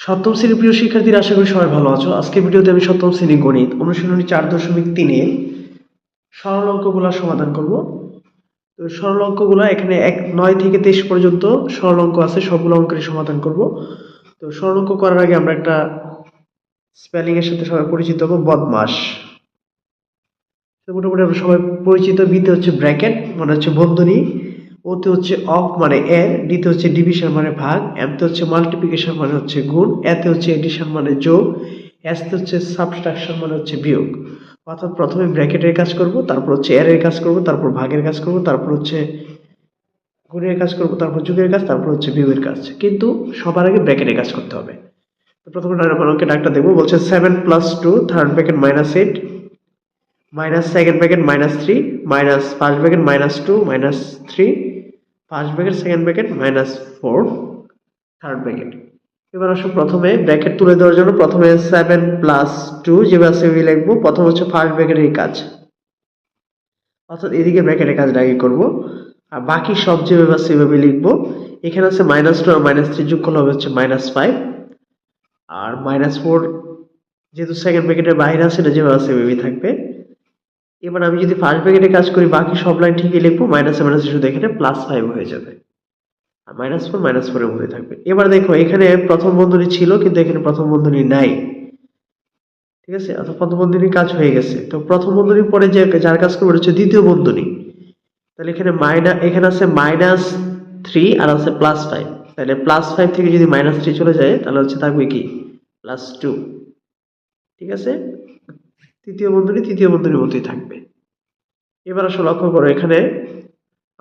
সপ্তম শ্রেণীর প্রিয় শিক্ষার্থীরা, আশা করি সবাই ভালো আছো। আজকের ভিডিওতে আমি সপ্তম শ্রেণী গণিত অনুশীলনী 4.3 সরল অঙ্কগুলো সমাধান করব। তো সরল অঙ্কগুলো এখানে 9 থেকে 23 পর্যন্ত সরল অঙ্ক আছে, সবগুলো অঙ্কের সমাধান করব। তো সরল অঙ্ক করার আগে আমরা একটা স্পেলিং এর সাথে সবাই পরিচিত হবো, বদমাস। তো মোটামুটি আমরা সবাই পরিচিত। বিতে হচ্ছে ব্র্যাকেট মানে হচ্ছে বন্ধনী, ওতে হচ্ছে অফ মানে এর, ডিতে হচ্ছে ডিভিশন মানে ভাগ, এমতে হচ্ছে মাল্টিপ্লিকেশন মানে হচ্ছে গুণ, এতে হচ্ছে এডিশন মানে যোগ, এসতে হচ্ছে সাবট্রাকশন মানে হচ্ছে বিয়োগ। অর্থাৎ প্রথমে ব্র্যাকেটের কাজ করব, তারপর হচ্ছে এর কাজ করব, তারপর ভাগের কাজ করব, তারপর হচ্ছে গুণের কাজ করব, তারপর যোগের কাজ, তারপর হচ্ছে বিয়োগের কাজ। কিন্তু সবার আগে ব্র্যাকেটের কাজ করতে হবে। তো প্রথমে 9 নম্বর অঙ্কের ডাকটা দেখবো। বলছে 7 + 2 third bracket -8 minus second bracket -3 minus first bracket -2 -3 first bracket second bracket -4 third bracket. এবার আসো প্রথমে ব্র্যাকেট তুলে দেওয়ার জন্য প্রথমে 7 + 2 যেভাবে আছে ওই লিখবো। প্রথম হচ্ছে ফার্স্ট ব্র্যাকেটের কাজ, অর্থাৎ এদিকে ব্র্যাকেটের কাজটা আগে করবো, আর বাকি সব যেভাবে আছে সেভাবে লিখবো। এখানে আছে -2 আর -3 যোগ করলে হবে হচ্ছে -5, আর -4 যেহেতু সেকেন্ড ব্র্যাকেটের বাইরে আছে এটা যেভাবে আছে সেভাবেই থাকবে। এবার আমি যদি ফার্স্ট ব্র্যাকেটে কাজ করি, বাকি সব লাইন ঠিকই লিখবো, মাইনাসে মাইনাসে শুধু এখানে +5 হয়ে যাবে, আর -4 এর মধ্যে থাকবে। এবার দেখো এখানে প্রথম বন্ধনী ছিল, কিন্তু এখানে প্রথম বন্ধনী নাই, ঠিক আছে? অর্থাৎ প্রথম বন্ধনীর কাজ হয়ে গেছে। তো প্রথম বন্ধনীর পরে যে যার কাজ করবে হচ্ছে দ্বিতীয় বন্ধনী। তাহলে এখানে এখানে আছে -3 আর আছে +5। তাহলে +5 থেকে যদি -3 চলে যায় তাহলে হচ্ছে থাকবে কি +2, ঠিক আছে? তৃতীয় বন্ধনীর মতোই থাকবে। এবার আসলে লক্ষ্য করো, এখানে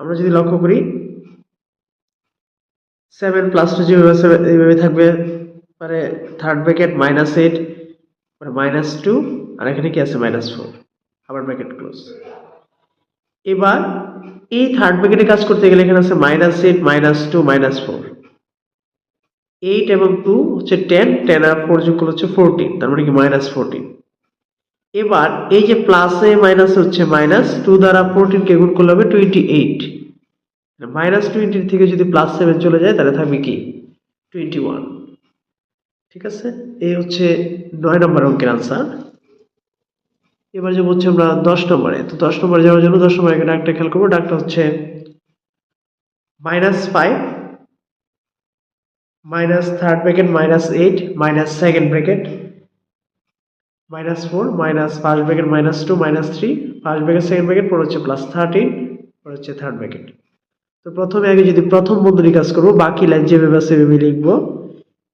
আমরা যদি লক্ষ্য করি 7 + 2 যেভাবে এইভাবে থাকবে, মানে থার্ড ব্র্যাকেট -8 মানে -2, আর এখানে কি আছে -4, আবার ব্র্যাকেট ক্লোজ। এবার এই থার্ড ব্র্যাকেটে কাজ করতে গেলে এখানে আছে -8 -2 -4, 8 এবং 2 হচ্ছে 10, 10 আর 4 যোগ করলে হচ্ছে 14, তার মানে কি -14। এবার এই যে প্লাসে মাইনাস হচ্ছে -2 দ্বারা 14 কে গুণ করলে হবে 28, -20 থেকে যদি +7 চলে যায় তাহলে থাকবে কি 21, ঠিক আছে? এই হচ্ছে 9 নম্বর অঙ্কের আনসার। এবার যে বলছি আমরা 10 নম্বরে। তো 10 নম্বরে যাওয়ার জন্য 10 নম্বরে ডাকটা খেয়াল করবো। ডাকটা হচ্ছে -5 minus third bracket -8 minus second bracket -4 minus first bracket -2 -3 first bracket second bracket পরে হচ্ছে +13 পরে হচ্ছে থার্ড ব্র্যাকেট। তো প্রথমে আগে যদি প্রথম বন্ধনী কাজ করবো, বাকি লাইন যেভাবে আছে সেভাবে লিখবো।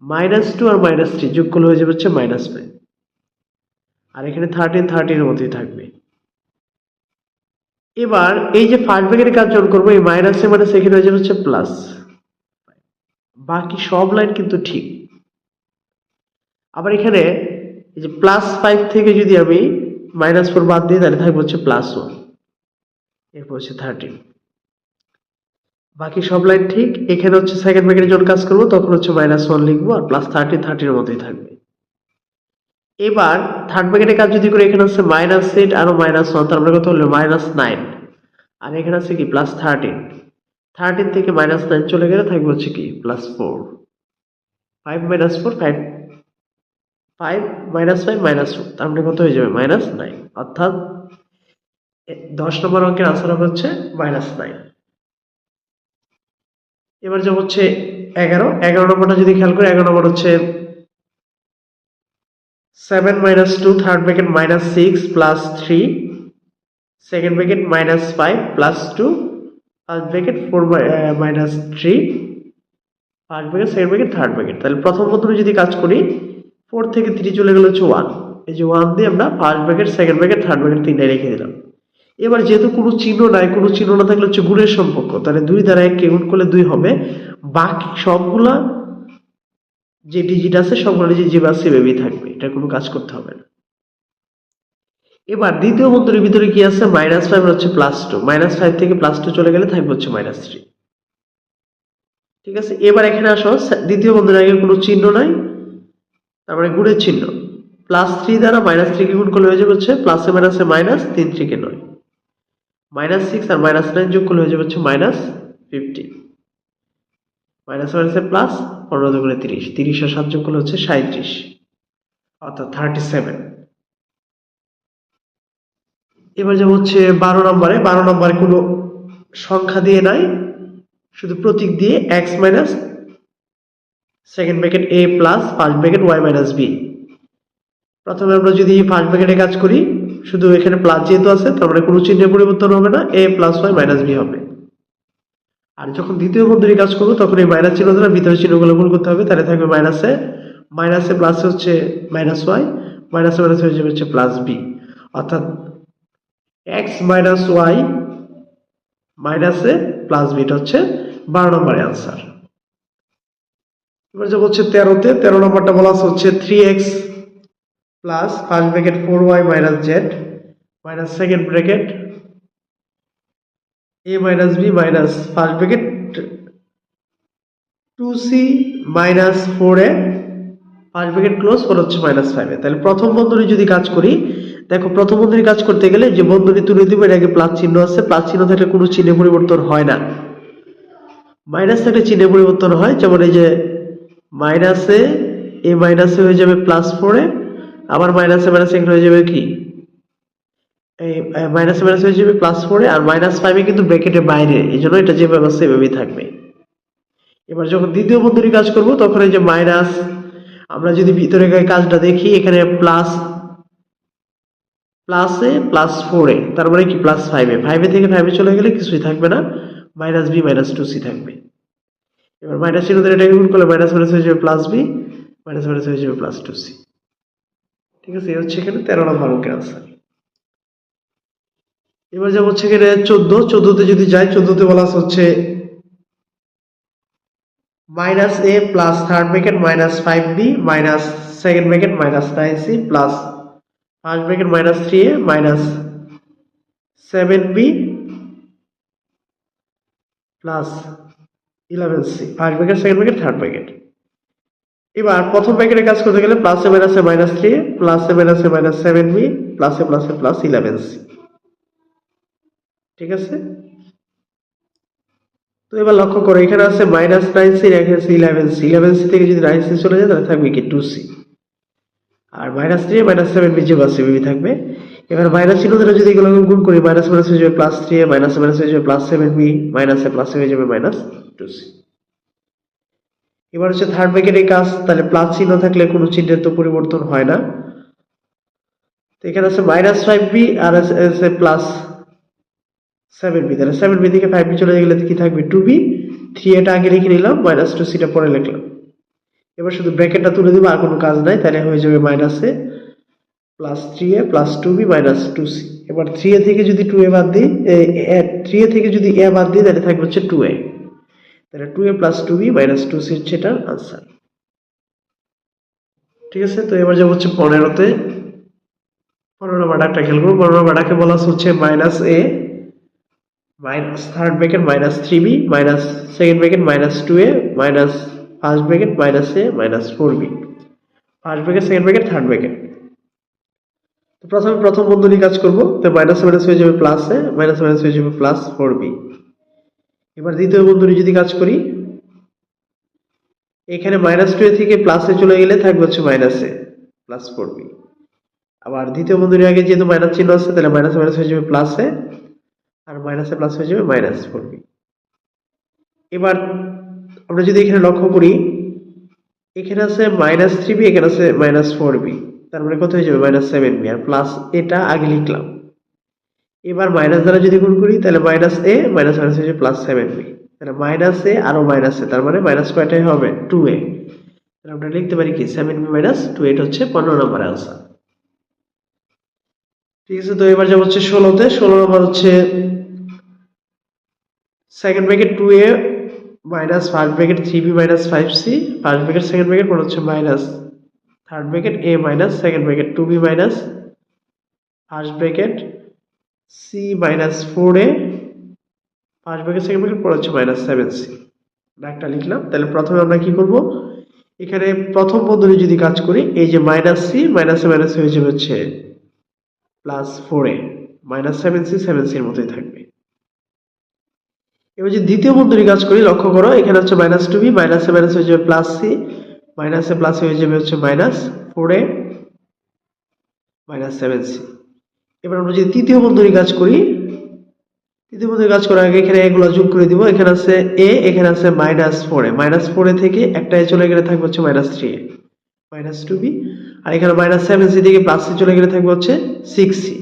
-2 আর -3 যোগ করলে হয়ে যাবে হচ্ছে -5, আর এখানে 13 এর মধ্যেই থাকবে। এবার এই যে ফার্স্ট ব্র্যাকেটের কাজ যখন করবো, এই মাইনাসে মাইনাস এখানে হয়ে যাবে হচ্ছে প্লাস। বাকি সব লাইন কিন্তু ঠিক। আবার এখানে এই যে +5 থেকে যদি আমি -4 বাদ দিই তাহলে থাকবে হচ্ছে +1, এরপর হচ্ছে 13। বাকি সব লাইন ঠিক। এখানে হচ্ছে সেকেন্ড ব্র্যাকেটে যখন কাজ করবো তখন হচ্ছে -1 লিখবো, আর +13 এর মধ্যেই থাকবে। এবার থার্ড ব্র্যাকেটে কাজ যদি করি, এখানে হচ্ছে -8 আর -1, তার মানে কত হলো -9, আর এখানে আছে কি +13, 13 থেকে -9 চলে গেলে থাকবে হচ্ছে কি +4, 5 - 4 5 5 -5 -4, তার মানে কত হয়ে যাবে -9। অর্থাৎ 10 নম্বর অঙ্কের আনসার হবে হচ্ছে -9। এবার যে হচ্ছে 11 নম্বরটা যদি খেয়াল করি, 11 নম্বর হচ্ছে 7 - 2 third bracket -6 +3 second bracket -5 +2 first bracket 4 -3 first bracket second bracket third bracket. তাহলে প্রথম বন্ধনী যদি কাজ করি, 4 থেকে 3 চলে গেলে হচ্ছে 1। এই যে 1 দিয়ে আমরা first bracket second bracket third bracket তিনটাই রেখে দিলাম। এবার যেহেতু কোনো চিহ্ন নাই, কোনো চিহ্ন না থাকলে হচ্ছে গুণের সম্পর্ক, তাহলে 2 দ্বারা 1 কে গুণ করলে 2 হবে। বাকি সবগুলা যে ডিজিট আছে সবগুলো ডিজিট যেভাবে আছে সেভাবেই থাকবে, এটা কোনো কাজ করতে হবে না। এবার দ্বিতীয় বন্ধনীর ভিতরে কি আছে, -5 হচ্ছে +2, -5 থেকে +2 চলে গেলে থাকবে হচ্ছে -3, ঠিক আছে? এবার এখানে আসো, দ্বিতীয় বন্ধনীর আগে কোনো চিহ্ন নাই, তার মানে গুণের চিহ্ন। +3 দ্বারা -3 কে গুণ করলে হয়ে যাবে হচ্ছে প্লাসে মাইনাসে মাইনাস, 3 3 9, -6 আর -9 যোগ করলে হয়ে যাবে হচ্ছে -15। মাইনাস মাইনাসে প্লাস, 15 দুগুণে 30, 30 আর 7 যোগ করলে হচ্ছে 37, অর্থাৎ 37। এবার যাব হচ্ছে 12 নম্বরে। 12 নম্বরে কোনো সংখ্যা দিয়ে নাই, শুধু প্রতীক দিয়ে x minus second bracket a plus first bracket y minus b। প্রথমে আমরা যদি ফার্স্ট ব্র্যাকেটে কাজ করি, শুধু এখানে প্লাস যেহেতু আছে তার মানে কোনো চিহ্নের পরিবর্তন হবে না, a plus y minus b হবে। আর যখন দ্বিতীয় বন্ধনী কাজ করবো তখন এই মাইনাস চিহ্ন দ্বারা ভিতরের চিহ্নগুলো গুণ করতে হবে, তাহলে থাকবে মাইনাসে, মাইনাসে প্লাসে হচ্ছে মাইনাস y, মাইনাসে মাইনাসে হয়ে যাবে হচ্ছে প্লাস b, অর্থাৎ x মাইনাস y মাইনাসে প্লাস b, এটা হচ্ছে 12 নম্বরের আনসার। এবার যাব হচ্ছে 13তে। 13 নম্বরটা বলা হচ্ছে 3x plus first bracket 4y minus z minus second bracket a minus b minus first bracket 2c minus 4a first bracket close, পর হচ্ছে মাইনাস 5a। তাহলে প্রথম বন্ধনী যদি কাজ করি, দেখো প্রথম বন্ধনী কাজ করতে গেলে যে বন্ধনী তুলে দিব এর আগে প্লাস চিহ্ন আছে, প্লাস চিহ্ন থাকলে কোনো চিহ্নে পরিবর্তন হয় না, মাইনাস থাকলে চিহ্নে পরিবর্তন হয়। যেমন এই যে মাইনাসে এ মাইনাসে হয়ে যাবে প্লাস 4a, আবার মাইনাসে মাইনাসে এখানে হয়ে যাবে কি এই মাইনাসে মাইনাসে হয়ে যাবে প্লাস 4a, আর মাইনাস 5 কিন্তু ব্র্যাকেটের বাইরে, এই জন্য এটা যেভাবে আছে এভাবেই থাকবে। এবার যখন দ্বিতীয় বন্ধনী কাজ করব তখন এই যে মাইনাস, আমরা যদি ভিতরে কাজটা দেখি এখানে প্লাস প্লাসে প্লাস 4a, তার মানে কি প্লাস 5a, 5a থেকে 5a চলে গেলে কিছুই থাকবে না, মাইনাস b মাইনাস 2c থাকবে। এবার মাইনাস চিহ্ন ধরে এটাকে গুণ করলে মাইনাস মাইনাস হয়ে যাবে প্লাস b, মাইনাস মাইনাস হয়ে যাবে প্লাস 2c। ঠিক আছে, এই হচ্ছে এখানে 13 নম্বর অঙ্কের আনসার। এবার যাব হচ্ছে এখানে 14। 14তে যদি যাই, 14তে বলা হচ্ছে minus a plus third bracket minus 5b minus second bracket minus 9c plus first bracket minus 3a minus 7b plus 11c, first bracket second bracket third bracket. এবার প্রথম ব্র্যাকেটে কাজ করতে গেলে প্লাসে মাইনাসে মাইনাস 3a প্লাসে মাইনাসে মাইনাস 7b প্লাসে প্লাসে প্লাস 11c। ঠিক আছে, তো এবার লক্ষ্য করো এখানে আছে মাইনাস 9c, এখানে আছে 11c, 11c থেকে যদি 9c চলে যায় তাহলে থাকবে কি 2c, আর মাইনাস 3a মাইনাস 7b যে বাসে বিবি থাকবে। এবার মাইনাস চিহ্ন দ্বারা যদি এগুলো গুণ করি, মাইনাস মাইনাস হয়ে যাবে প্লাস 3a, মাইনাস মাইনাস হয়ে যাবে প্লাস 7b, মাইনাসে প্লাসে হয়ে যাবে মাইনাস 2c। এবার হচ্ছে থার্ড ব্র্যাকেটের কাজ, তাহলে প্লাস চিহ্ন থাকলে কোনো চিহ্নের তো পরিবর্তন হয় না, তো এখানে আছে মাইনাস 5b আর আছে প্লাস 7b, তাহলে 7b থেকে 5b চলে গেলে কি থাকবে 2b, 3a আগে লিখে নিলাম, মাইনাস 2c পরে লিখলাম। এবার শুধু ব্র্যাকেটটা তুলে দিব, আর কোনো কাজ নাই, তাহলে হয়ে যাবে মাইনাসে plus 3a plus 2b minus 2c। এবার 3a থেকে যদি 2a বাদ দিই, 3a থেকে যদি a বাদ দিই তাহলে থাকবে হচ্ছে 2a, তাহলে 2a plus 2b minus 2c হচ্ছে এটার আনসার। ঠিক আছে, তো এবার যাব হচ্ছে 15তে। 15 নম্বর ডাকটা খেয়াল করবো। 15 নম্বর ডাকে বলা হচ্ছে minus a minus third bracket minus 3b minus second bracket minus 2a minus first bracket minus a minus 4b, first bracket second bracket third bracket. তো প্রথমে প্রথম বন্ধনী কাজ করব, তো মাইনাস মাইনাস হয়ে যাবে প্লাস a, মাইনাস মাইনাস হয়ে যাবে প্লাস 4b। এবার দ্বিতীয় বন্ধনী যদি কাজ করি, এখানে মাইনাস 2a থেকে প্লাসে চলে গেলে থাকবে হচ্ছে মাইনাস a প্লাস 4b। আবার দ্বিতীয় বন্ধনীর আগে যেহেতু মাইনাস চিহ্ন আছে তাহলে মাইনাস মাইনাস হয়ে যাবে প্লাস a, আর মাইনাসে প্লাস হয়ে যাবে মাইনাস 4b। এবার আমরা যদি এখানে লক্ষ্য করি, এখানে আছে মাইনাস 3b, এখানে আছে মাইনাস 4b, তার মানে কত হয়ে যাবে মাইনাস 7b, আর প্লাস এটা আগে লিখলাম। এবার মাইনাস দ্বারা যদি গুণ করি তাহলে মাইনাস a মাইনাস মাইনাস হয়ে যাবে প্লাস 7b, তাহলে মাইনাস a আরো মাইনাস a, তার মানে মাইনাস কয়টাই হবে 2a, তাহলে আমরা লিখতে পারি কি 7b মাইনাস 2a, এটা হচ্ছে 15 নম্বর আনসার। ঠিক আছে, তো এবার যাব হচ্ছে 16তে। 16 নম্বর হচ্ছে second bracket 2a minus first bracket 3b minus 5c, first bracket second bracket পরে হচ্ছে minus third bracket a minus second bracket 2b minus first bracket c minus 4a, first bracket second bracket পরে হচ্ছে minus 7c, ডাকটা লিখলাম। তাহলে প্রথমে আমরা কি করব, এখানে প্রথম বন্ধনী যদি কাজ করি, এই যে মাইনাস c মাইনাসে মাইনাস হয়ে যাবে হচ্ছে plus 4a, minus 7c 7c এর মতোই থাকবে। এবার যদি দ্বিতীয় বন্ধনী কাজ করি, লক্ষ্য করো এখানে হচ্ছে মাইনাস টু বি, মাইনাসে মাইনাস হয়ে যাবে প্লাস সি, মাইনাসে প্লাস হয়ে যাবে হচ্ছে মাইনাস ফোর এ মাইনাস সেভেন সি। এবার আমরা যদি তৃতীয় বন্ধনী কাজ করি, তৃতীয় বন্ধনী কাজ করার আগে এখানে এগুলো যোগ করে দিব। এখানে আছে এ, এখানে আছে মাইনাস ফোর এ, মাইনাস ফোর এ থেকে একটা এ চলে গেলে থাকবে হচ্ছে minus three A minus two B, আর এখানে মাইনাস সেভেন সি থেকে প্লাস সি চলে গেলে থাকবে হচ্ছে সিক্স সি।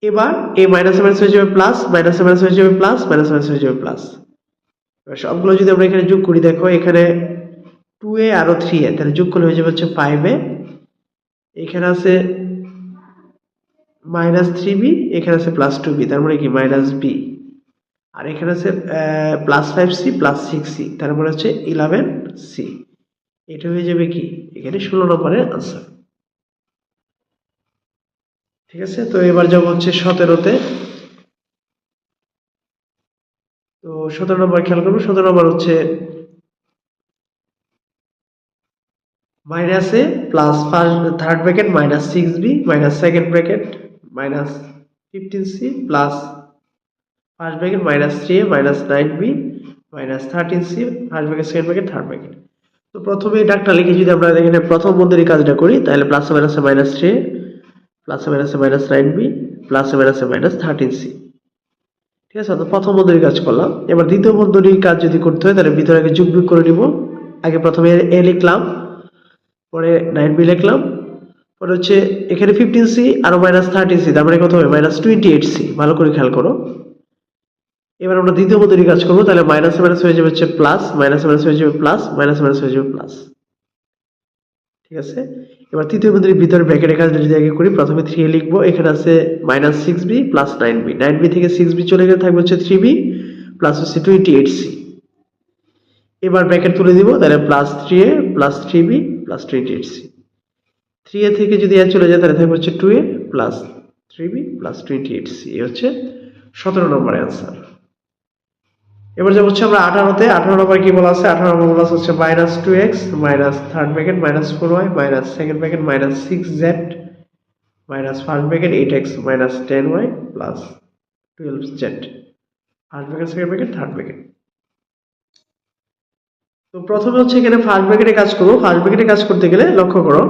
এবার এই মাইনাস মাইনাস হয়ে যাবে প্লাস, মাইনাস মাইনাস হয়ে যাবে প্লাস, মাইনাস মাইনাস হয়ে যাবে প্লাস। এবার সবগুলো যদি আমরা এখানে যোগ করি, দেখো এখানে টু এ আরো থ্রি এ, তাহলে যোগ করলে হয়ে যাবে হচ্ছে ফাইভ এ। এখানে আছে মাইনাস থ্রি বি, এখানে আছে প্লাস টু বি, তার মানে কি মাইনাস বি, আর এখানে আছে plus five C plus six C, তার মানে হচ্ছে ইলেভেন সি। এটা হয়ে যাবে কি এখানে 16 নম্বরের আনসার। ঠিক আছে, তো এবার যাব হচ্ছে 17তে। তো 17 নম্বর খেয়াল করবো, 17 নম্বর হচ্ছে minus A plus first third bracket minus six B minus second bracket minus fifteen C plus first bracket minus three A minus nine B minus thirteen C first bracket second bracket third bracket. তো প্রথমে ডাকটা লিখে যদি আমরা এখানে প্রথম বন্ধনীর কাজটা করি, তাহলে প্লাস মাইনাসে মাইনাস থ্রি এ প্লাস মাইনাসে মাইনাস নাইন বি প্লাস মাইনাসে মাইনাস থার্টিন সি। ঠিক আছে, তো প্রথম বন্ধনীর কাজ করলাম। এবার দ্বিতীয় বন্ধনীর কাজ যদি করতে হয়, তাহলে ভিতরে আগে যোগ বিয়োগ করে নিব। আগে প্রথমে এ লিখলাম, পরে নাইন বি লিখলাম, পরে হচ্ছে এখানে ফিফটিন সি আর মাইনাস থার্টিন সি, তার মানে কত হবে মাইনাস টোয়েন্টি এইট সি। ভালো করে খেয়াল করো। এবার আমরা দ্বিতীয় বন্ধনী কাজ করবো, তাহলে মাইনাস মাইনাস হয়ে যাবে হচ্ছে প্লাস, মাইনাস মাইনাস হয়ে যাবে প্লাস, মাইনাস মাইনাস হয়ে যাবে প্লাস। ঠিক আছে, এবার তৃতীয় বন্ধনীর ভিতরে ব্র্যাকেটের কাজটা যদি আগে করি, প্রথমে থ্রি এ লিখবো, এখানে আছে minus six B plus nine B, nine B থেকে সিক্স বি চলে গেলে থাকবে হচ্ছে থ্রি বি প্লাস হচ্ছে টোয়েন্টি এইট সি। এবার ব্র্যাকেট তুলে দিব, তাহলে plus three A plus three B plus twenty eight C. Three A থেকে যদি এ চলে যায়, তাহলে থাকবে হচ্ছে two A plus three B plus twenty eight C. এই হচ্ছে 17 নম্বরের অ্যান্সার। এবার যে হচ্ছে আমরা 18তে, 18 নম্বর কি বলা আছে, 18 নম্বর বলা হচ্ছে minus two x minus third bracket minus four y minus second bracket minus six z minus first bracket eight x minus ten y plus twelve z first bracket second bracket third bracket. তো প্রথমে হচ্ছে এখানে first ব্র্যাকেটে কাজ করবো। First ব্র্যাকেটে কাজ করতে গেলে লক্ষ্য করো,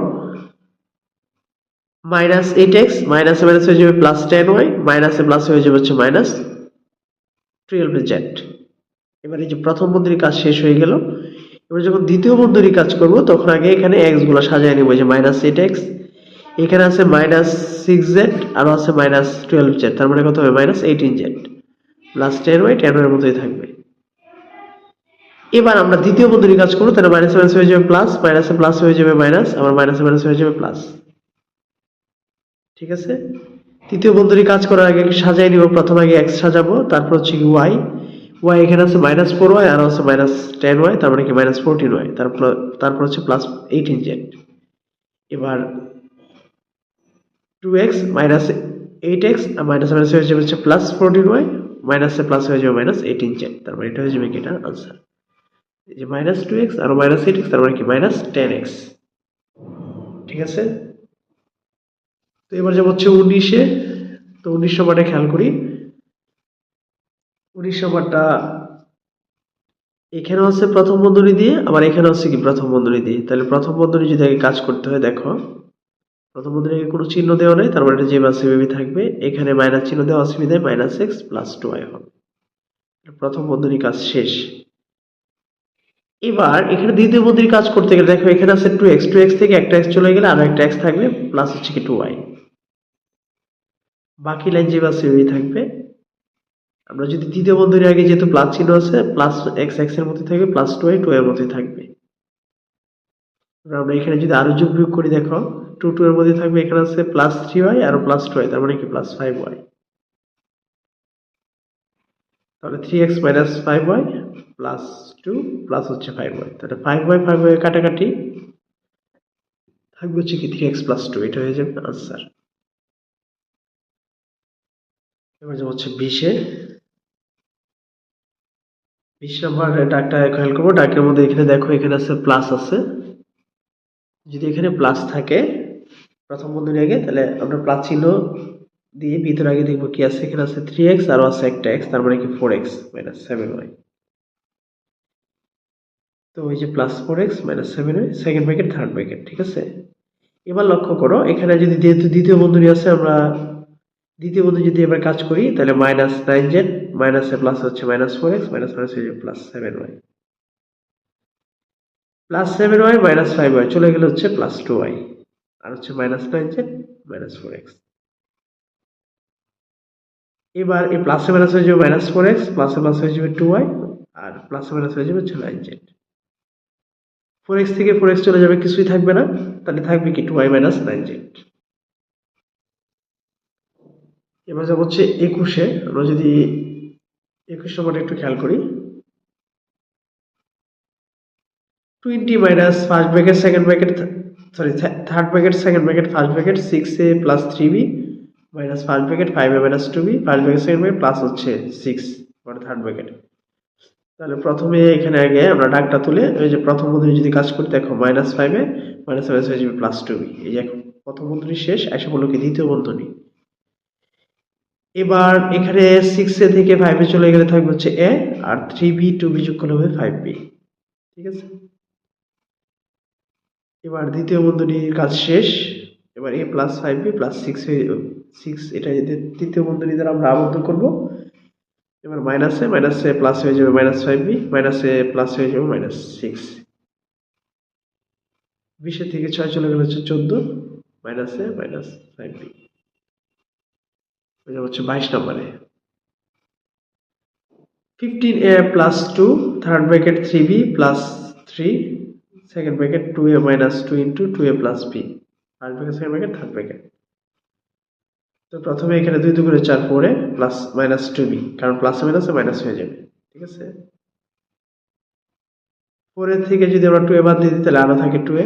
মাইনাস এইট এক্স মাইনাসে মাইনাস হয়ে যাবে প্লাস টেন ওয়াই মাইনাসে প্লাস হয়ে যাবে হচ্ছে মাইনাস টুয়েলভ জেড। এবার এই যে প্রথম বন্ধনীর কাজ শেষ হয়ে গেল। এবার যখন দ্বিতীয় বন্ধনীর কাজ করব, তখন আগে এখানে এক্স গুলো সাজিয়ে নিব, যে মাইনাস এইট এক্স, এখানে আছে মাইনাস সিক্স জেড আর আছে মাইনাস টুয়েলভ জেড, তার মানে কত হবে minus eighteen z plus ten y, ten y এর মতোই থাকবে। এবার আমরা দ্বিতীয় বন্ধনীর কাজ করবো, তাহলে মাইনাস মাইনাস হয়ে যাবে প্লাস, মাইনাসে প্লাস হয়ে যাবে মাইনাস, আবার মাইনাসে মাইনাস হয়ে যাবে প্লাস। ঠিক আছে, তৃতীয় বন্ধনীর কাজ করার আগে সাজাই নিব। প্রথমে আগে এক্স সাজাবো, তারপর হচ্ছে কি ওয়াই, ওয়াই এখানে আছে মাইনাস ফোর ওয়াই আর আছে মাইনাস টেন ওয়াই, তার মানে কি মাইনাস ফোরটিন ওয়াই, তারপর হচ্ছে প্লাস এইটিন জেড। এবার two x minus eight X আর মাইনাস মাইনাস হয়ে যাবে হচ্ছে প্লাস ফোরটিন ওয়াই, মাইনাসে প্লাস হয়ে যাবে মাইনাস এইটিন জেড, তার মানে এটা হয়ে যাবে কি এটা আনসার। এই যে মাইনাস টু এক্স আর মাইনাস এইট এক্স, তার মানে কি মাইনাস টেন এক্স। ঠিক আছে, তো এবার যাবো হচ্ছে 19-এ। তো 19 নম্বরটা খেয়াল করি, 19 নম্বরটা এখানে হচ্ছে প্রথম বন্ধনী দিয়ে, আবার এখানে হচ্ছে কি প্রথম বন্ধনী দিয়ে। তাহলে প্রথম বন্ধনী যদি আগে কাজ করতে হয়, দেখো প্রথম বন্ধনী আগে কোনো চিহ্ন দেওয়া নেই, তার মানে এটা যে বা সেভাবেই থাকবে। এখানে মাইনাস চিহ্ন দেওয়া অসুবিধায় minus x plus two y হবে। প্রথম বন্ধনী কাজ শেষ। এবার এখানে দ্বিতীয় বন্ধনীর কাজ করতে গেলে দেখো এখানে আছে টু এক্স, টু এক্স থেকে একটা এক্স চলে গেলে আরো একটা এক্স থাকবে প্লাস হচ্ছে কি টু ওয়াই, বাকি লাইন যে বা সেভাবেই থাকবে। আমরা যদি তৃতীয় বন্ধনীর আগে যেহেতু প্লাস চিহ্ন আছে, প্লাস এক্স এক্স এর মতোই থাকবে, প্লাস টু ওয়াই টু এর মতোই থাকবে। আমরা এখানে যদি আরো যোগ বিয়োগ করি, দেখো টু টু এর মধ্যে থাকবে, এখানে আছে প্লাস থ্রি ওয়াই আর প্লাস টু ওয়াই, তার মানে কি প্লাস ফাইভ ওয়াই। তাহলে three x minus five y plus two plus হচ্ছে ফাইভ ওয়াই, তাহলে ফাইভ ওয়াই কাটাকাটি থাকবে হচ্ছে কি থ্রি এক্স প্লাস টু, এটা হয়ে যাবে আনসার। এবার যে হচ্ছে 20-এ, 20 নম্বর ডাকটা খেয়াল করবো। ডাকের মধ্যে এখানে দেখো এখানে আছে প্লাস আছে, যদি এখানে প্লাস থাকে প্রথম বন্ধনী আগে, তাহলে আমরা প্লাস চিহ্ন দিয়ে ভিতরে আগে দেখবো কি আছে, এখানে আছে 3x আর আছে একটা x, তার মানে কি 4x মাইনাস 7y। তো ওই যে plus 4x minus 7y, second bracket third bracket, ঠিক আছে। এবার লক্ষ্য করো এখানে যদি যেহেতু দ্বিতীয় বন্ধনী আছে, আমরা দ্বিতীয় বন্ধনী যদি এবার কাজ করি তাহলে মাইনাস 9z মাইনাসে প্লাস হচ্ছে মাইনাস 4x মাইনাস মাইনাস হয়ে যাবে plus 7y, plus 7y minus 5y চলে গেলে হচ্ছে প্লাস 2y, আর হচ্ছে মাইনাস 9z মাইনাস 4x। এবার এই প্লাসে মাইনাস হয়ে যাবে মাইনাস 4x, প্লাসে প্লাস হয়ে যাবে 2y, আর প্লাসে মাইনাস হয়ে যাবে হচ্ছে 9z। 4x থেকে 4x চলে যাবে, কিছুই থাকবে না, তাহলে থাকবে কি 2y মাইনাস 9z। এবার যাব হচ্ছে 21-এ, আমরা যদি 21 নম্বরটা একটু খেয়াল করি, 20 minus first bracket second bracket sorry third bracket second bracket first bracket 6a plus 3b minus first bracket 5a minus 2b first bracket second bracket plus হচ্ছে 6 মানে থার্ড ব্র্যাকেট। তাহলে প্রথমে এখানে আগে আমরা ডাকটা তুলে ওই যে প্রথম বন্ধনী যদি কাজ করি, দেখো মাইনাস 5a মাইনাস হয়ে যাবে প্লাস 2b। এই যে এখন প্রথম বন্ধনী শেষ, এসে বললো কি দ্বিতীয় বন্ধনী। এবার এখানে 6a থেকে 5a চলে গেলে থাকবে হচ্ছে a, আর 3b 2b যোগ করলে হবে 5b, ঠিক আছে। এবার দ্বিতীয় বন্ধনীর কাজ শেষ। এবার a প্লাস 5b প্লাস 6 এটা তৃতীয় বন্ধনী দ্বারা আমরা আবদ্ধ করব। এবার মাইনাসে প্লাস হয়ে যাবে মাইনাস 5b, মাইনাসে প্লাস হয়ে যাবে মাইনাস 6। 20 থেকে 6 চলে গেলে হচ্ছে 14 মাইনাসে মাইনাস 5b হয়ে যাবে হচ্ছে 22 নম্বরে। 15a plus 2 third bracket 3b plus 3 second bracket 2a minus 2 into 2a plus b first bracket second bracket third bracket. তো প্রথমে এখানে 2 2 করে 4 4a প্লাস মাইনাস 2b, কারণ প্লাসে মাইনাসে মাইনাস হয়ে যাবে, ঠিক আছে। 4 থেকে যদি আমরা 2a বাদ দিয়ে দিই তাহলে আরো থাকে 2a।